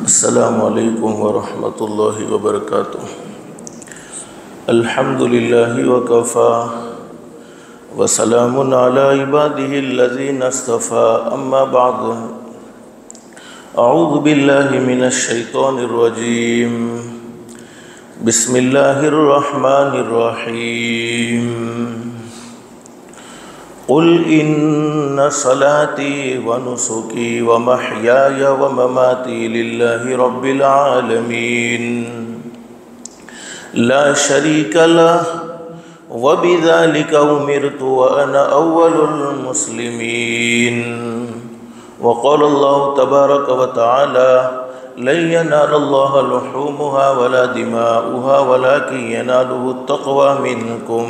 السلام علیکم ورحمۃ اللہ وبرکاتہ۔ الحمد للہ وکفى وسلام علی عباده الذین اصطفى، اما بعد، اعوذ باللہ من الشیطان الرجیم، بسم اللہ الرحمن الرحیم۔ قل ان صلاتي ونسكي ومحياي ومماتي لله رب العالمين لا شريك له وبذلك أمرت وأنا أول المسلمين۔ وقال الله تبارك وتعالى: لن ينال الله لحومها ولا دماؤها ولكن يناله التقوى منكم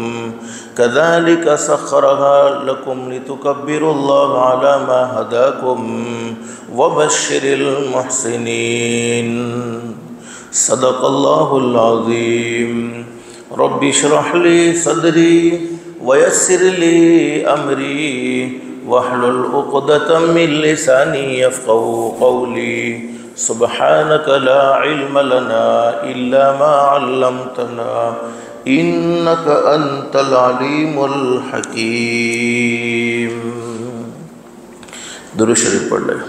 كذلك سخرها لكم لتكبروا الله على ما هداكم وبشر المحسنين۔ صدق الله العظيم۔ رب اشرح لي صدري ويسر لي أمري واحلل عقدة من لساني يفقهوا قولي۔ سبحانك لا علم لنا إلا ما علمتنا إنك أنت العليم الحكيم۔ درود شریف پڑھ لیں۔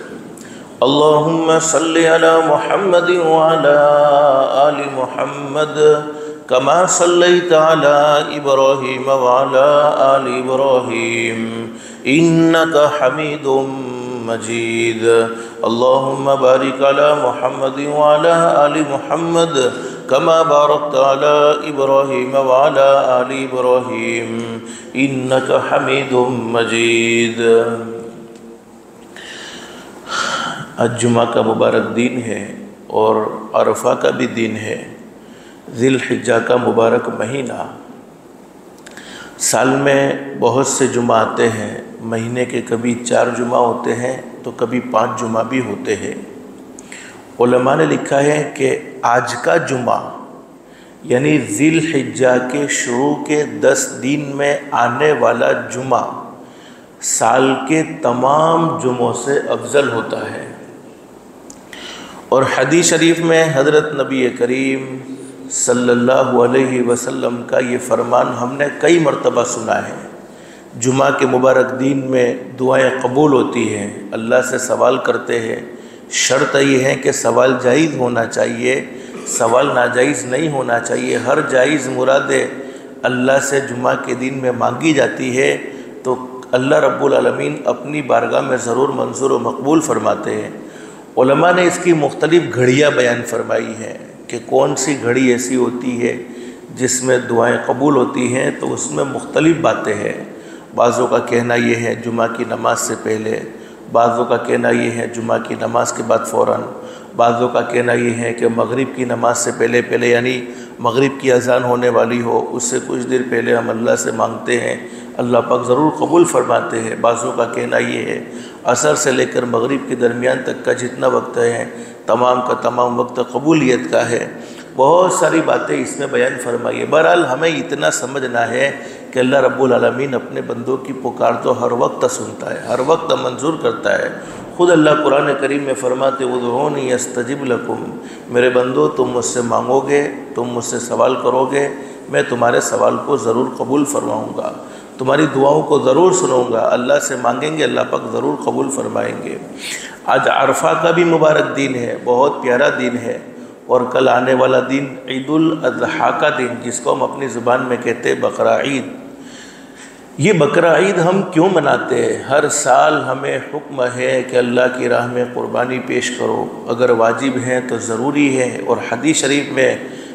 اللهم صل على محمد وعلى آل محمد كما صليت على إبراهيم وعلى آل إبراهيم إنك حميد مجيد۔ اللهم بارك على محمد وعلى آل محمد كما باركت على إبراهيم وعلى آل إبراهيم إنك حميد مجيد۔ آج جمعہ کا مبارک دن ہے اور عرفہ کا بھی دن ہے، ذی الحجہ کا مبارک مہینہ۔ سال میں بہت سے جمعہ آتے ہیں، مہینے کے کبھی 4 جمعہ ہوتے ہیں تو کبھی 5 جمعہ بھی ہوتے ہیں۔ علماء نے لکھا ہے کہ آج کا جمعہ یعنی ذی الحجہ کے شروع کے 10 دن میں آنے والا جمعہ سال کے تمام جمعوں سے افضل ہوتا ہے۔ اور حدیث شریف میں حضرت نبی کریم صلی اللہ علیہ وسلم کا یہ فرمان ہم نے کئی مرتبہ سنا ہے۔ جمعہ کے مبارک دن میں دعائیں قبول ہوتی ہیں، اللہ سے سوال کرتے ہیں۔ شرط یہ ہے کہ سوال جائز ہونا چاہیے، سوال ناجائز نہیں ہونا چاہیے۔ ہر جائز مراد اللہ سے جمعہ کے دن میں مانگی جاتی ہے تو اللہ رب العالمین اپنی بارگاہ میں ضرور منظور و مقبول فرماتے ہیں۔ علماء نے اس کی مختلف گھڑیاں بیان فرمائی ہیں کہ کون سی گھڑی ایسی ہوتی ہے جس میں دعائیں قبول ہوتی ہیں، تو اس میں مختلف باتیں ہیں۔ بعضوں کا کہنا یہ ہے جمعہ کی نماز سے پہلے، بعضوں کا کہنا یہ ہے جمعہ کی نماز کے بعد فوراً، بعضوں کا کہنا یہ ہے کہ مغرب کی نماز سے پہلے یعنی مغرب کی اذان ہونے والی ہو اس سے کچھ دیر پہلے ہم اللہ سے مانگتے ہیں، اللہ پاک ضرور قبول فرماتے ہیں۔ بعضوں کا کہنا یہ ہے عصر سے لے کر مغرب کے درمیان تک کا جتنا وقت ہے تمام کا تمام وقت قبولیت کا ہے۔ بہت ساری باتیں اس میں بیان فرمائی ہے۔ بہرحال ہمیں اتنا سمجھنا ہے کہ اللہ رب العالمین اپنے بندوں کی پکار تو ہر وقت سنتا ہے، ہر وقت منظور کرتا ہے۔ خود اللہ قرآن کریم میں فرماتے ادعونی استجب لکم، میرے بندو تم مجھ سے مانگو گے، تم مجھ سے سوال کرو گے، میں تمہارے سوال کو ضرور قبول فرماؤں گا، تمہاری دعاؤں کو ضرور سنوں گا۔ اللہ سے مانگیں گے اللہ پاک ضرور قبول فرمائیں گے۔ آج عرفہ کا بھی مبارک دن ہے، بہت پیارا دن ہے، اور کل آنے والا دن عید الاضحیٰ کا دن جس کو ہم اپنی زبان میں کہتے ہیں بقرہ عید۔ یہ بقرہ عید ہم کیوں مناتے ہیں؟ ہر سال ہمیں حکم ہے کہ اللہ کی راہ میں قربانی پیش کرو، اگر واجب ہیں تو ضروری ہے۔ اور حدیث شریف میں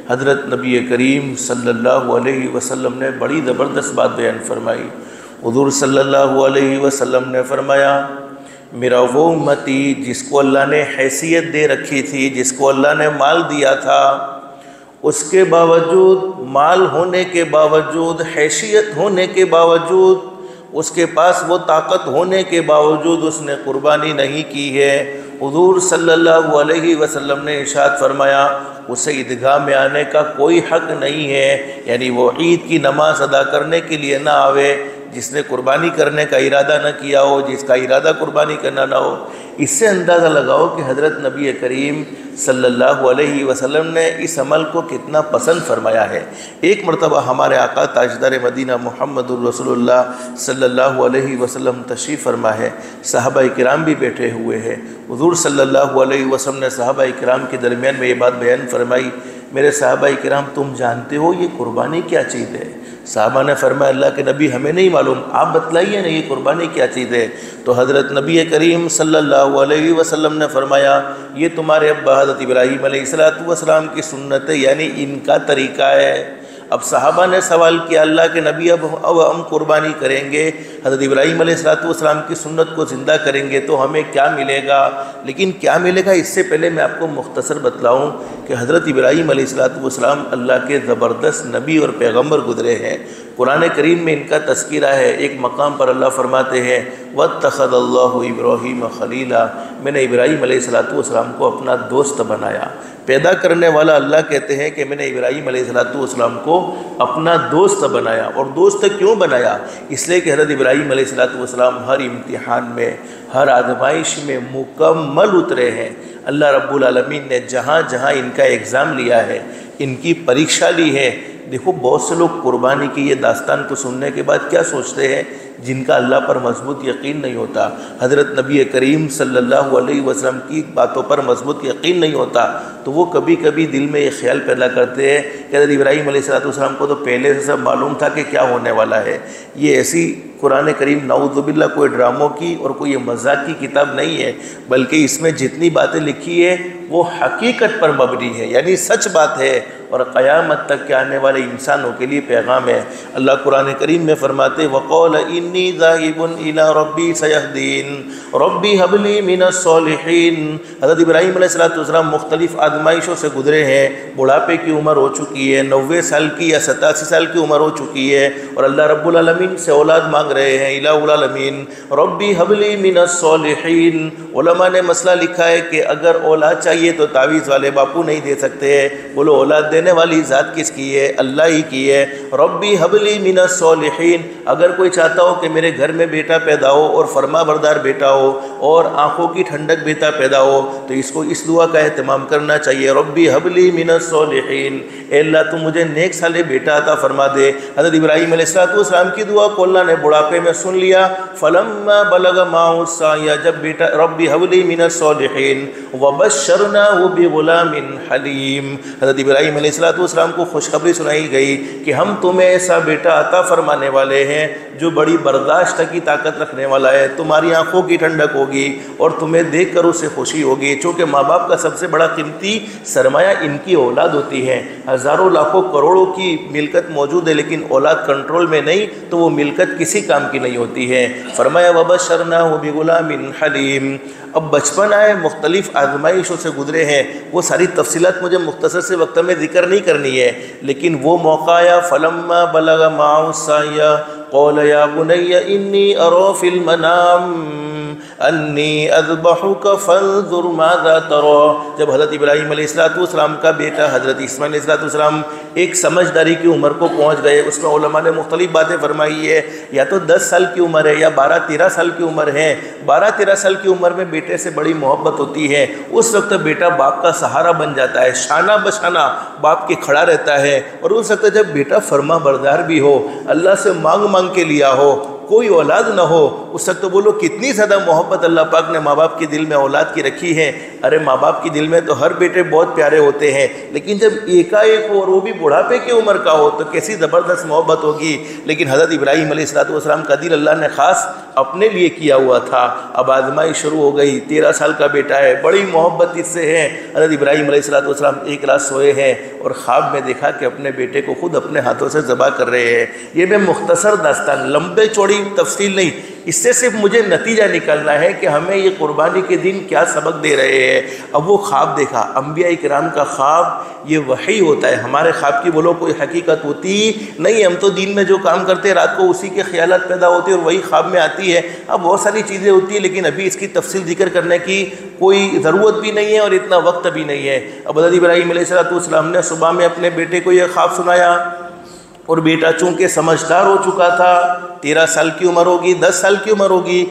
حضرت نبی کریم صلی اللہ علیہ وسلم نے بڑی زبردست بات بیان فرمائی۔ حضور صلی اللہ علیہ وسلم نے فرمایا میرا وہ امتی جس کو اللہ نے حیثیت دے رکھی تھی، جس کو اللہ نے مال دیا تھا، اس کے باوجود، مال ہونے کے باوجود، حیثیت ہونے کے باوجود، اس کے پاس وہ طاقت ہونے کے باوجود اس نے قربانی نہیں کی ہے۔ حضور صلی اللہ علیہ وسلم نے ارشاد فرمایا اسے عیدگاہ میں آنے کا کوئی حق نہیں ہے، یعنی وہ عید کی نماز ادا کرنے کے لیے نہ آوے جس نے قربانی کرنے کا ارادہ نہ کیا ہو، جس کا ارادہ قربانی کرنا نہ ہو۔ اس سے اندازہ لگاؤ کہ حضرت نبی کریم صلی اللہ علیہ وسلم نے اس عمل کو کتنا پسند فرمایا ہے۔ ایک مرتبہ ہمارے آقا تاجدار مدینہ محمد الرسول اللہ صلی اللہ علیہ وسلم تشریف فرما ہے، صحابہ کرام بھی بیٹھے ہوئے ہیں۔ حضور صلی اللہ علیہ وسلم نے صحابہ کرام کے درمیان میں یہ بات بیان فرمائی، میرے صحابہ کرام تم جانتے ہو یہ قربانی کیا چیز ہے؟ صحابہ نے فرمایا اللہ کے نبی ہمیں نہیں معلوم، آپ بتلائیے نا یہ قربانی کیا چیز ہے۔ تو حضرت نبی کریم صلی اللہ علیہ وسلم نے فرمایا یہ تمہارے ابا حضرت ابراہیم علیہ السلام کی سنت ہے، یعنی ان کا طریقہ ہے۔ اب صحابہ نے سوال کیا اللہ کے نبی اب ہم قربانی کریں گے، حضرت ابراہیم علیہ السلام کی سنت کو زندہ کریں گے تو ہمیں کیا ملے گا؟ لیکن کیا ملے گا اس سے پہلے میں آپ کو مختصر بتلاؤں کہ حضرت ابراہیم علیہ السلام اللہ کے زبردست نبی اور پیغمبر گزرے ہیں۔ قرآن کریم میں ان کا تذکرہ ہے، ایک مقام پر اللہ فرماتے ہیں وَاتَّخَذَ اللَّهُ إِبْرَاهِيمَ خَلِيلًا، میں نے ابراہیم علیہ السلام کو اپنا دوست بنایا۔ پیدا کرنے والا اللہ کہتے ہیں کہ میں نے ابراہیم علیہ السلام کو اپنا دوست بنایا۔ اور دوست کیوں بنایا؟ اس لیے کہ حضرت ابراہیم علیہ السلام ہر امتحان میں، ہر آزمائش میں مکمل اترے ہیں۔ اللہ رب العالمین نے جہاں جہاں ان کا ایگزام لیا ہے، ان کی پریکشا لی ہے۔ دیکھو بہت سے لوگ قربانی کی یہ داستان کو سننے کے بعد کیا سوچتے ہیں، جن کا اللہ پر مضبوط یقین نہیں ہوتا، حضرت نبی کریم صلی اللہ علیہ وسلم کی باتوں پر مضبوط یقین نہیں ہوتا، تو وہ کبھی کبھی دل میں یہ خیال پیدا کرتے ہیں کہ حضرت ابراہیم علیہ السلام کو تو پہلے سے سب معلوم تھا کہ کیا ہونے والا ہے۔ یہ ایسی قرآن کریم نعوذ باللہ کوئی ڈراموں کی اور کوئی مذاق کی کتاب نہیں ہے، بلکہ اس میں جتنی باتیں لکھی ہے وہ حقیقت پر مبنی ہے، یعنی سچ بات ہے اور قیامت تک کے آنے والے انسانوں کے لیے پیغام ہے۔ اللہ قرآن کریم میں فرماتے وَقَالَ إِنِّي ذَاهِبٌ إِلَىٰ رَبِّي سَيَهْدِينِ رَبِّي هَبْ لِي مِنَ الصَّالِحِينَ۔ حضرت ابراہیم علیہ السلام مختلف آزمائشوں سے گزرے ہیں، بڑھاپے کی عمر ہو چکی ہے، 90 سال کی یا 87 سال کی عمر ہو چکی ہے، اور اللہ رب العالمین سے اولاد مانگ رہے ہیں۔ الہ العالمین ربی حب لی من الصالحین۔ علماء نے مسئلہ لکھا ہے کہ اگر اولاد چاہیے تو تعویذ والے باپو نہیں دے سکتے ہیں، بولو اولاد دینے والی ذات کس کی ہے؟ اللہ ہی کی ہے۔ ربی حب لی من الصالحین، اگر کوئی چاہتا ہو کہ میرے گھر میں بیٹا پیدا ہو اور فرما بردار بیٹا ہو اور آنکھوں کی ٹھنڈک بیٹا پیدا ہو تو اس کو اس دعا کا اہتمام کرنا چاہیے، ربی حب لی من الصالحین، اے اللہ تو مجھے نیک صالح بیٹا عطا فرما دے۔ حضرت ابراہیم علیہ السلام کی دعا کو اللہ نے بڑھاپے میں سن لیا۔ فلما بلغ معه السعي، جب بیٹا ربی حب لی من الصالحین وبشرناه بغلام حلیم، حضرت ابراہیم علیہ السلام کو خوشخبری سنائی گئی کہ ہم تمہیں ایسا بیٹا عطا فرمانے والے ہیں جو بڑی برداشت کی طاقت رکھنے والا ہے، تمہاری آنکھوں کی ٹھنڈک ہوگی اور تمہیں دیکھ کر اسے خوشی ہوگی، چونکہ ماں باپ کا سب سے بڑا قیمتی سرمایہ ان کی اولاد ہوتی ہے۔ ہزاروں لاکھوں کروڑوں کی ملکت موجود ہے لیکن اولاد کنٹرول میں نہیں تو وہ ملکت کسی کام کی نہیں ہوتی ہے۔ فرمایا وبشرناہ بغلام حلیم۔ اب بچپن آئے، مختلف آزمائشوں سے گزرے ہیں، وہ ساری تفصیلات مجھے مختصر سے وقت میں ذکر نہیں کرنی ہے، لیکن وہ موقع آیا فلما بلغ معه السعي قال يا بني إني أرى في المنام أني أذبحك فانظر ماذا ترى۔ جب حضرت ابراہیم علیہ السلام کا بیٹا حضرت اسماعیل علیہ السلام ایک سمجھداری کی عمر کو پہنچ گئے، اس میں علماء نے مختلف باتیں فرمائی ہے، یا تو 10 سال کی عمر ہے یا 12-13 سال کی عمر ہے۔ 12-13 سال کی عمر میں بیٹے سے بڑی محبت ہوتی ہے، اس وقت بیٹا باپ کا سہارا بن جاتا ہے، شانہ بشانہ باپ کے کھڑا رہتا ہے، اور اس وقت جب بیٹا فرما بردار بھی ہو، اللہ سے مانگ کے لیا ہو، کوئی اولاد نہ ہو، اس وقت تو بولو کتنی زیادہ محبت اللہ پاک نے ماں باپ کے دل میں اولاد کی رکھی ہے۔ ارے ماں باپ کی دل میں تو ہر بیٹے بہت پیارے ہوتے ہیں، لیکن جب ایک ہو اور وہ بھی بڑھاپے کی عمر کا ہو تو کیسی زبردست محبت ہوگی۔ لیکن حضرت ابراہیم علیہ السلام کا دل اللہ نے خاص اپنے لیے کیا ہوا تھا۔ اب آزمائی شروع ہو گئی، 13 سال کا بیٹا ہے، بڑی محبت اس سے ہے۔ حضرت ابراہیم علیہ السلام ایک رات سوئے ہیں اور خواب میں دیکھا کہ اپنے بیٹے کو خود اپنے ہاتھوں سے ذبح کر رہے ہیں۔ یہ میں مختصر داستان، لمبے چوڑی تفصیل نہیں، اس سے صرف مجھے نتیجہ نکالنا ہے کہ ہمیں یہ قربانی کے دن کیا سبق دے رہے ہیں۔ اب وہ خواب دیکھا، انبیاء کرام کا خواب یہ وحی ہوتا ہے، ہمارے خواب کی بولو کوئی حقیقت ہوتی نہیں، ہم تو دن میں جو کام کرتے ہیں رات کو اسی کے خیالات پیدا ہوتے ہیں اور وہی خواب میں آتی ہے۔ اب بہت ساری چیزیں ہوتی ہیں لیکن ابھی اس کی تفصیل ذکر کرنے کی کوئی ضرورت بھی نہیں ہے اور اتنا وقت بھی نہیں ہے۔ اب حضرت ابراہیم علیہ السلام نے صبح میں اپنے بیٹے کو یہ خواب سنایا، اور بیٹا چونکہ سمجھدار ہو چکا تھا 13 سال کی عمر ہوگی، 10 سال کی عمر ہوگی،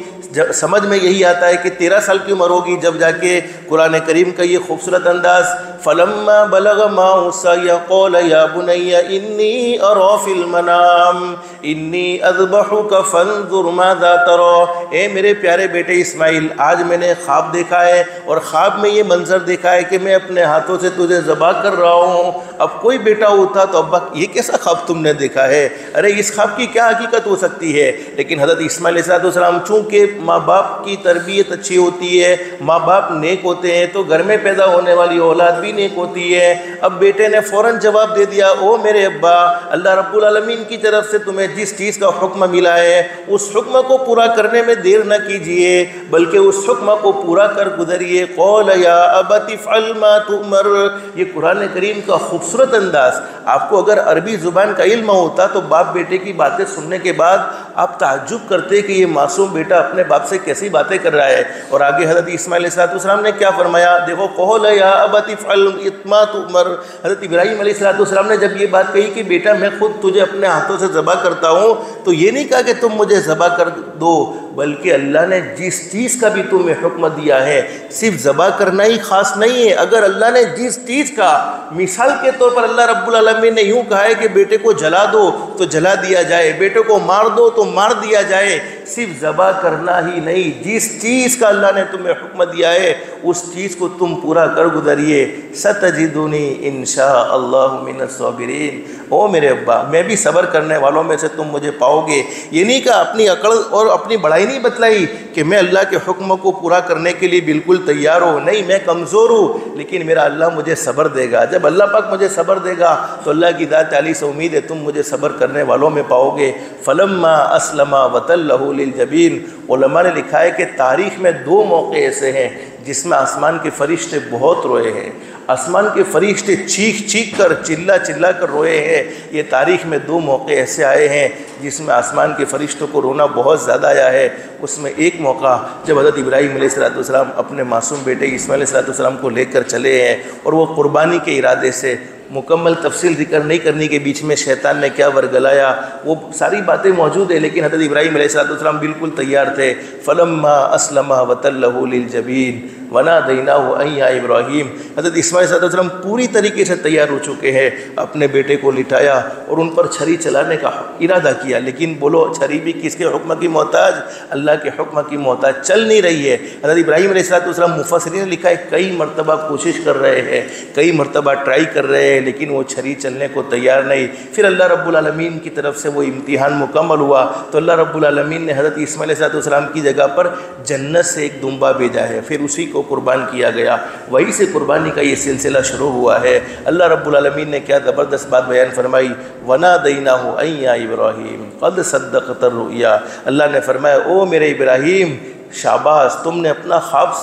سمجھ میں یہی آتا ہے کہ 13 سال کی عمر ہوگی، جب جا کے قرآن کریم کا یہ خوبصورت انداز فَلَمَّا بَلَغَ مَعَهُ السَّعْيَ قَالَ يَا بُنَيَّ إِنِّي أَرَىٰ فِي الْمَنَامِ إِنِّي أَذْبَحُكَ فَانظُرْ مَاذَا تَرَىٰ۔ اے میرے پیارے بیٹے اسماعیل، آج میں نے خواب دیکھا ہے اور خواب میں یہ منظر دیکھا ہے کہ میں اپنے ہاتھوں سے تجھے ذبح کر رہا ہوں۔ اب کوئی بیٹا ہوتا تو ابا یہ کیسا خواب تم نے دیکھا ہے، ارے اس خواب کی کیا حقیقت ہو سکتی ہے؟ لیکن حضرت اسماعیل علیہ السلام چونکہ ماں باپ کی تربیت اچھی ہوتی ہے، ماں باپ نیک ہوتے ہیں، تو گھر میں پیدا ہونے والی اولاد بھی نیک ہوتی ہے۔ اب بیٹے نے فوراً جواب دے دیا، او میرے ابا، اللہ رب العالمین کی طرف سے تمہیں جس چیز کا حکم ملا ہے اس حکم کو پورا کرنے میں دیر نہ کیجئے، بلکہ اس حکم کو پورا کر گزریے۔ قول یا ابت افعل ما تؤمر، یہ قرآن کریم کا خوبصورت انداز۔ آپ کو اگر عربی زبان کا علم ہوتا تو باپ بیٹے کی باتیں سننے کے بعد آپ تعجب کرتے کہ یہ معصوم بیٹا اپنے باپ سے کیسی باتیں کر رہا ہے۔ اور آگے حضرت اسماعیل علیہ السلام نے کیا فرمایا، دیکھو، قول یا ابت افعل ما تؤمر۔ حضرت ابراہیم علیہ السلام نے جب یہ بات کہی کہ بیٹا میں خود تجھے اپنے ہاتھوں سے ذبح کرتا ہوں، تو یہ نہیں کہا کہ تم مجھے ذبح کر دو، بلکہ اللہ نے جس چیز کا بھی تمہیں حکم دیا ہے، صرف ذبح کرنا ہی خاص نہیں ہے۔ اگر اللہ نے جس چیز کا، مثال کے طور پر اللہ رب العالمین نے یوں کہا ہے کہ بیٹے کو جلا دو تو جلا دیا جائے، بیٹے کو مار دو تو مار دیا جائے، صرف ذبح کرنا ہی نہیں، جس چیز کا اللہ نے تمہیں حکم دیا ہے اس چیز کو تم پورا کر گزریے۔ ستجدنی انشاء اللہ من الصابرین، او میرے ابا، میں بھی صبر کرنے والوں میں سے تم مجھے پاؤ گے۔ یہ نہیں کہ اپنی عقل اور اپنی بڑائی نہیں بتلائی کہ میں اللہ کے حکم کو پورا کرنے کے لیے بالکل تیار ہوں، نہیں، میں کمزور ہوں، لیکن میرا اللہ مجھے صبر دے گا۔ جب اللہ پاک مجھے صبر دے گا تو اللہ کی ذات عالی سے امید ہے تم مجھے صبر کرنے والوں میں پاؤ گے۔ فلما اسلم وتلہ للجبین، علماء نے لکھا ہے کہ تاریخ میں 2 موقع ایسے ہیں جس میں آسمان کے فرشتے بہت روئے ہیں، آسمان کے فرشتے چیخ چیخ کر، چلا چلا کر روئے ہیں۔ یہ تاریخ میں 2 موقع ایسے آئے ہیں جس میں آسمان کے فرشتوں کو رونا بہت زیادہ آیا ہے۔ اس میں ایک موقع جب حضرت ابراہیم علیہ السلام اپنے معصوم بیٹے اسماعیل علیہ السلام کو لے کر چلے ہیں، اور وہ قربانی کے ارادے سے، مکمل تفصیل ذکر نہیں کرنے کے بیچ میں شیطان نے کیا ورگلایا وہ ساری باتیں موجود ہیں، لیکن حضرت ابراہیم علیہ السلام بالکل تیار تھے۔ فلما اسلم وتلہ للجبین ونادیناہ ان یا ابراہیم، حضرت اسماعیل علیہ السلام پوری طریقے سے تیار ہو چکے ہیں، اپنے بیٹے کو لٹایا اور ان پر چھری چلانے کا ارادہ کیا، لیکن بولو چھری بھی کس کے حکم کی محتاج؟ اللہ کے حکم کی محتاج، چل نہیں رہی ہے۔ حضرت ابراہیم علیہ السلام، مفسرین نے لکھا ہے، کئی مرتبہ کوشش کر رہے ہیں، کئی مرتبہ ٹرائی کر رہے ہیں، لیکن وہ چھری چلنے کو تیار نہیں۔ پھر اللہ رب العالمین کی طرف سے وہ امتحان مکمل ہوا تو اللہ رب العالمین نے حضرت اسماعیل علیہ السلام کی جگہ پر جنت سے ایک دمبا بھیجا ہے، پھر اسی کو قربان کیا گیا، وہیں سے قربانی کا یہ سلسلہ شروع ہوا ہے۔ اللہ رب العالمین نے کیا زبردست بات بیان فرمائی، وَنَادَيْنَاهُ أَن يَا إِبْرَاهِيمُ قَدْ صَدَّقْتَ الرُّؤْيَا، اللہ نے فرمایا، او میرے ابراہیم، شاباش، تم نے اپنا خواب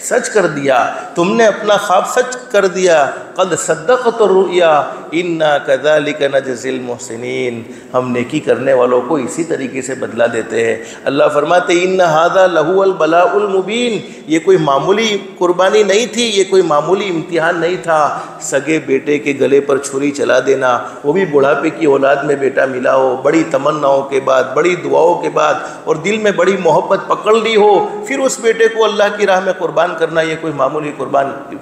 سچ کر دیا، تم نے اپنا خواب سچ کر دیا۔ قد صدقت الرؤیا انا کذالک نجزی المحسنین، ہم نیکی کرنے والوں کو اسی طریقے سے بدلہ دیتے ہیں۔ اللہ فرماتے ان ھذا لہو البلاء المبین، یہ کوئی معمولی قربانی نہیں تھی، یہ کوئی معمولی امتحان نہیں تھا۔ سگے بیٹے کے گلے پر چھری چلا دینا، وہ بھی بڑھاپے کی اولاد میں بیٹا ملا ہو، بڑی تمناؤں کے بعد، بڑی دعاؤں کے بعد، اور دل میں بڑی محبت پکڑ لی ہو، پھر اس بیٹے کو اللہ کی راہ میں قربان کرنا، یہ کوئی معمولی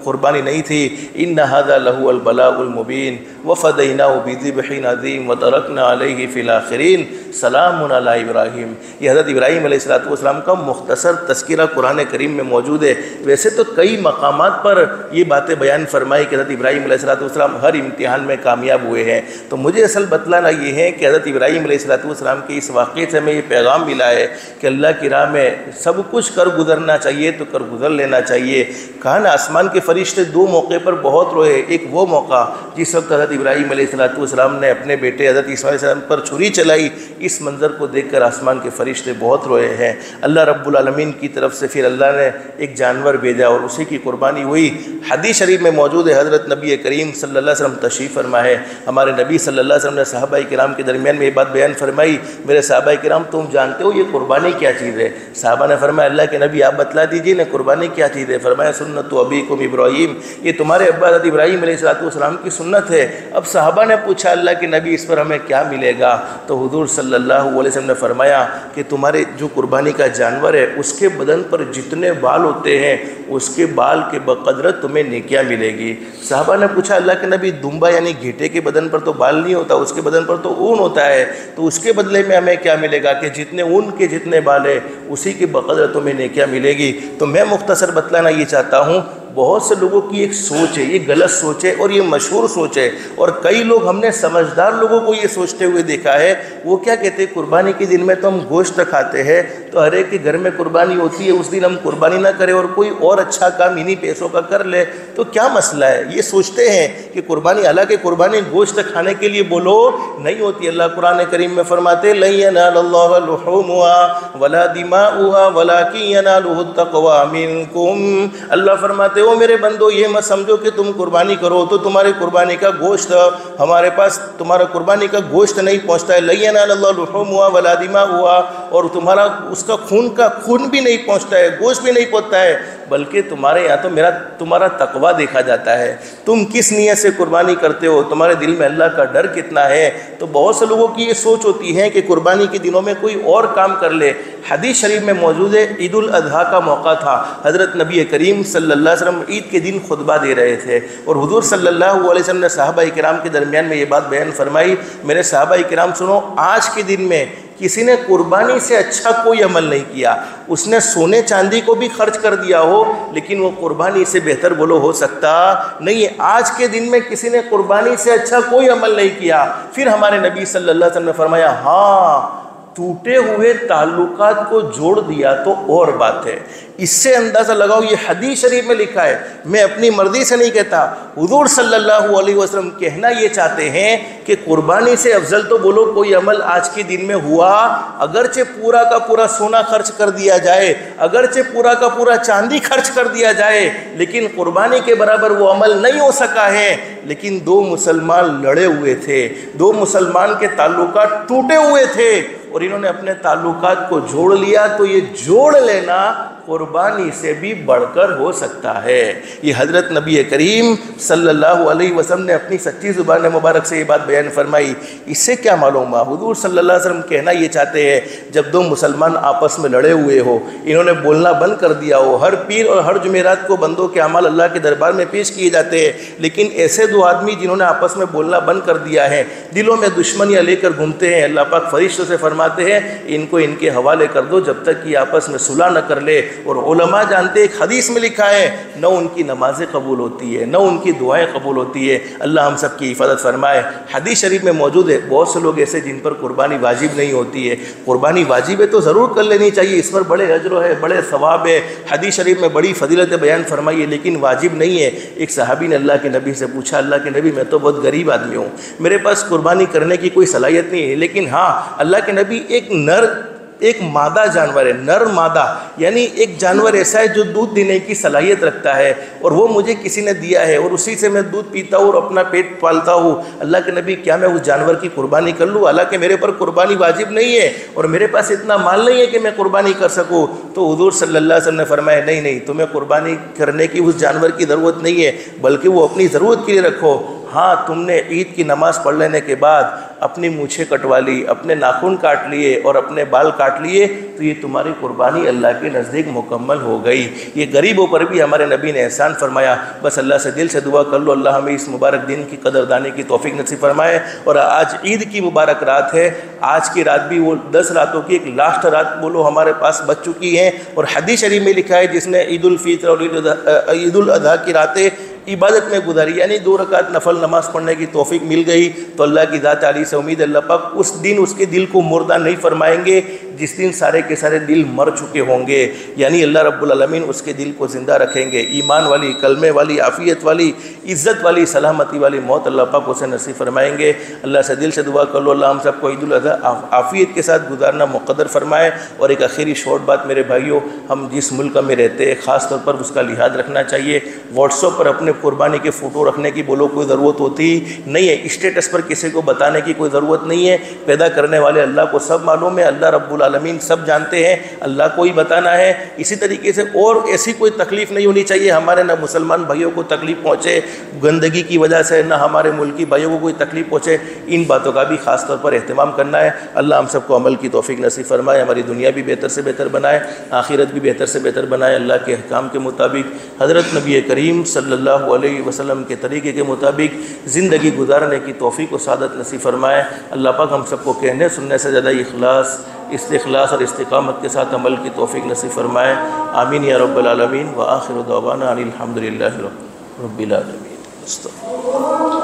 قربانی نہیں تھی۔ ان ھذا لہو البلاء المبین وفدیناہ بذبح عظیم وترکنا علیہ فی الآخرین سلام علی ابراہیم۔ یہ حضرت ابراہیم علیہ السلام کا مختصر تذکرہ قرآن کریم میں موجود ہے۔ ویسے تو کئی مقامات پر یہ باتیں بیان فرمائی کہ حضرت ابراہیم علیہ السلام ہر امتحان میں کامیاب ہوئے ہیں، تو مجھے اصل بتلانا یہ ہے کہ حضرت ابراہیم علیہ السلام کے اس واقعے سے ہمیں یہ پیغام ملا ہے کہ اللہ کی راہ میں سب کچھ کر گزرنا چاہیے تو کر گزر لینا چاہیے۔ کہا نا آسمان کے فرشتے 2 موقع پر بہت روئے، ایک وہ موقع جس وقت حضرت ابراہیم علیہ السلام نے اپنے بیٹے حضرت اسماعیل علیہ السلام پر چھری چلائی، اس منظر کو دیکھ کر آسمان کے فرشتے بہت روئے ہیں۔ اللہ رب العالمین کی طرف سے پھر اللہ نے ایک جانور بھیجا اور اسی کی قربانی ہوئی۔ حدیث شریف میں موجود ہے، حضرت نبی کریم صلی اللہ علیہ وسلم تشریف فرما ہے، ہمارے نبی صلی اللہ علیہ وسلم نے صحابہ کرام کے درمیان میں یہ بات بیان فرمائی، میرے صحابہ کرام تم جانتے ہو یہ قربانی کیا چیز ہے؟ صحابہ نے فرمایا اللہ کے نبی آپ بتلا دیجیے نا قربانی کیا چیز ہے؟ فرمایا سنت ابیکم ابراہیم، یہ تمہارے ابا حضرت ابراہیم علیہ السلام کی سنت ہے۔ اب صحابہ نے پوچھا اللہ کے نبی اس پر ہمیں کیا ملے گا؟ تو حضور صلی اللہ علیہ وسلم نے فرمایا کہ تمہارے جو قربانی کا جانور ہے اس کے بدن پر جتنے بال ہوتے ہیں اس کے بال کے بقدر تمہیں نیکیاں ملے گی۔ صحابہ نے پوچھا اللہ کے نبی دمبا یعنی گھیٹے کے بدن پر تو بال نہیں ہوتا، اس کے بدن پر تو اون ہوتا ہے، تو اس کے بدلے میں ہمیں کیا ملے گا؟ کہ جتنے اون کے جتنے بال ہے اسی کے بقدر تمہیں نیکیاں ملے گی۔ تو میں مختصر بتلانا یہ چاہتا ہوں، بہت سے لوگوں کی ایک سوچ ہے، یہ غلط سوچ ہے اور یہ مشہور سوچ ہے، اور کئی لوگ ہم نے سمجھدار لوگوں کو یہ سوچتے ہوئے دیکھا ہے، وہ کیا کہتے ہیں قربانی کے دن میں تو ہم گوشت کھاتے ہیں، تو ہر ایک کے گھر میں قربانی ہوتی ہے، اس دن ہم قربانی نہ کریں اور کوئی اور اچھا کام انہی پیسوں کا کر لے، تو کیا مسئلہ ہے؟ یہ سوچتے ہیں کہ قربانی، حالانکہ قربانی گوشت کھانے کے لیے بولو نہیں ہوتی۔ اللہ قرآن کریم میں فرماتے لن ینال اللہ لحومها ولا دماؤها ولکن ینالہ التقوی منکم، اللہ فرماتے ہو میرے بندو یہ مت سمجھو کہ تم قربانی کرو تو تمہاری قربانی کا گوشت ہمارے پاس، تمہارا قربانی کا گوشت نہیں پہنچتا ہے، لن ینال اللہ لحومها ولا دماؤها، اور تمہارا اس کا خون بھی نہیں پہنچتا ہے، گوشت بھی نہیں پہنچتا ہے، بلکہ تمہارے یہاں تو تمہارا تقوی دیکھا جاتا ہے، تم کس نیت سے قربانی کرتے ہو، تمہارے دل میں اللہ کا ڈر کتنا ہے۔ تو بہت سے لوگوں کی یہ سوچ ہوتی ہے کہ قربانی کے دنوں میں کوئی اور کام کر لے۔ حدیث شریف میں موجود ہے، عید الاضحیٰ کا موقع تھا، حضرت نبی کریم صلی اللہ علیہ وسلم عید کے دن خطبہ دے رہے تھے، اور حضور صلی اللہ علیہ وسلم نے صحابہ کرام کے درمیان میں یہ بات بیان فرمائی، میرے صحابہ کرام سنو، آج کے دن میں کسی نے قربانی سے اچھا کوئی عمل نہیں کیا، اس نے سونے چاندی کو بھی خرچ کر دیا ہو لیکن وہ قربانی سے بہتر بولو ہو سکتا نہیں ہے۔ آج کے دن میں کسی نے قربانی سے اچھا کوئی عمل نہیں کیا۔ پھر ہمارے نبی صلی اللہ علیہ وسلم نے فرمایا ہاں ٹوٹے ہوئے تعلقات کو جوڑ دیا تو اور بات ہے۔ اس سے اندازہ لگاؤ، یہ حدیث شریف میں لکھا ہے، میں اپنی مرضی سے نہیں کہتا، حضور صلی اللہ علیہ وسلم کہنا یہ چاہتے ہیں کہ قربانی سے افضل تو بولو کوئی عمل آج کے دن میں ہوا، اگرچہ پورا کا پورا سونا خرچ کر دیا جائے، اگرچہ پورا کا پورا چاندی خرچ کر دیا جائے، لیکن قربانی کے برابر وہ عمل نہیں ہو سکا ہے۔ لیکن دو مسلمان لڑے ہوئے تھے، دو مسلمان کے تعلقات ٹوٹے ہوئے تھے، اور انہوں نے اپنے تعلقات کو جوڑ لیا، تو یہ جوڑ لینا قربانی سے بھی بڑھ کر ہو سکتا ہے۔ یہ حضرت نبی کریم صلی اللہ علیہ وسلم نے اپنی سچی زبان مبارک سے یہ بات بیان فرمائی۔ اس سے کیا معلوم ہوا؟ حضور صلی اللہ علیہ وسلم کہنا یہ چاہتے ہیں، جب دو مسلمان آپس میں لڑے ہوئے ہو، انہوں نے بولنا بند کر دیا ہو، ہر پیر اور ہر جمعرات کو بندوں کے اعمال اللہ کے دربار میں پیش کیے جاتے ہیں، لیکن ایسے دو آدمی جنہوں نے آپس میں بولنا بند کر دیا ہے، دلوں میں دشمنیاں لے کر گھومتے ہیں، اللہ پاک فرشتوں سے فرماتے ہیں ان کو ان کے حوالے کر دو جب تک کہ آپس میں صلح نہ کر لے۔ اور علماء جانتے ہیں، ایک حدیث میں لکھا ہے، نہ ان کی نمازیں قبول ہوتی ہے، نہ ان کی دعائیں قبول ہوتی ہے۔ اللہ ہم سب کی حفاظت فرمائے۔ حدیث شریف میں موجود ہے، بہت سے لوگ ایسے جن پر قربانی واجب نہیں ہوتی ہے، قربانی واجب ہے تو ضرور کر لینی چاہیے، اس پر بڑے اجر ہے، بڑے ثواب ہے، حدیث شریف میں بڑی فضیلت بیان فرمائی ہے، لیکن واجب نہیں ہے۔ ایک صحابی نے اللہ کے نبی سے پوچھا، اللہ کے نبی میں تو بہت غریب آدمی ہوں، میرے پاس قربانی کرنے کی کوئی صلاحیت نہیں ہے، لیکن ہاں اللہ کے نبی ایک مادہ جانور ہے، نر مادہ، یعنی ایک جانور ایسا ہے جو دودھ دینے کی صلاحیت رکھتا ہے، اور وہ مجھے کسی نے دیا ہے اور اسی سے میں دودھ پیتا ہوں اور اپنا پیٹ پالتا ہوں۔ اللہ کے نبی کیا میں اس جانور کی قربانی کر لوں؟ حالانکہ میرے پر قربانی واجب نہیں ہے اور میرے پاس اتنا مال نہیں ہے کہ میں قربانی کر سکوں۔ تو حضور صلی اللہ علیہ وسلم نے فرمایا نہیں، تمہیں قربانی کرنے کی اس جانور کی ضرورت نہیں ہے، بلکہ وہ اپنی ضرورت کے لیے رکھو۔ ہاں تم نے عید کی نماز پڑھ لینے کے بعد اپنی مونچھیں کٹوا لی، اپنے ناخن کاٹ لیے اور اپنے بال کاٹ لیے، تو یہ تمہاری قربانی اللہ کے نزدیک مکمل ہو گئی۔ یہ غریبوں پر بھی ہمارے نبی نے احسان فرمایا۔ بس اللہ سے دل سے دعا کر لو، اللہ ہمیں اس مبارک دن کی قدر دانے کی توفیق نصیب فرمائے۔ اور آج عید کی مبارک رات ہے، آج کی رات بھی وہ 10 راتوں کی ایک لاسٹ رات بولو ہمارے پاس بچ چکی ہیں، اور حدیث شریف میں لکھا ہے جس نے عید الفطر اور عید الاضحیٰ کی راتیں عبادت میں گزاری، یعنی 2 رکعت نفل نماز پڑھنے کی توفیق مل گئی، تو اللہ کی ذات عالی سے امید اللہ پاک اس دن اس کے دل کو مردہ نہیں فرمائیں گے جس دن سارے کے سارے دل مر چکے ہوں گے، یعنی اللہ رب العالمین اس کے دل کو زندہ رکھیں گے۔ ایمان والی، کلمے والی، عافیت والی، عزت والی، سلامتی والی موت اللہ پاک اسے نصیب فرمائیں گے۔ اللہ سے دل سے دعا کر لو، اللہ ہم سب کو عید الاضحیٰ عافیت کے ساتھ گزارنا مقدر فرمائے۔ اور ایک آخری شارٹ بات میرے بھائیوں، ہم جس ملک میں رہتے ہیں خاص طور پر اس کا لحاظ رکھنا چاہیے۔ واٹس ایپ پر اپنے قربانی کے فوٹو رکھنے کی بولو کوئی ضرورت ہوتی نہیں ہے، اسٹیٹس پر کسی کو بتانے کی کوئی ضرورت نہیں ہے، پیدا کرنے والے اللہ کو سب معلوم ہے، اللہ رب العالمین سب جانتے ہیں، اللہ کو ہی بتانا ہے۔ اسی طریقے سے اور ایسی کوئی تکلیف نہیں ہونی چاہیے ہمارے نہ مسلمان بھائیوں کو تکلیف پہنچے گندگی کی وجہ سے، نہ ہمارے ملکی بھائیوں کو کوئی تکلیف پہنچے، ان باتوں کا بھی خاص طور پر اہتمام کرنا ہے۔ اللہ ہم سب کو عمل کی توفیق نصیب فرمائے، ہماری دنیا بھی بہتر سے بہتر بنائے، آخرت بھی بہتر سے بہتر بنائے، اللہ کے احکام کے مطابق حضرت نبی کریم صلی اللہ علیہ وسلم کے طریقے کے مطابق زندگی گزارنے کی توفیق و سعادت نصیب فرمائے۔ اللہ پاک ہم سب کو کہنے سننے سے زیادہ استخلاص اور استقامت کے ساتھ عمل کی توفیق نصیب فرمائے۔ آمین یا رب العالمین۔ وآخر دعوانا ان الحمد للہ رب العالمین۔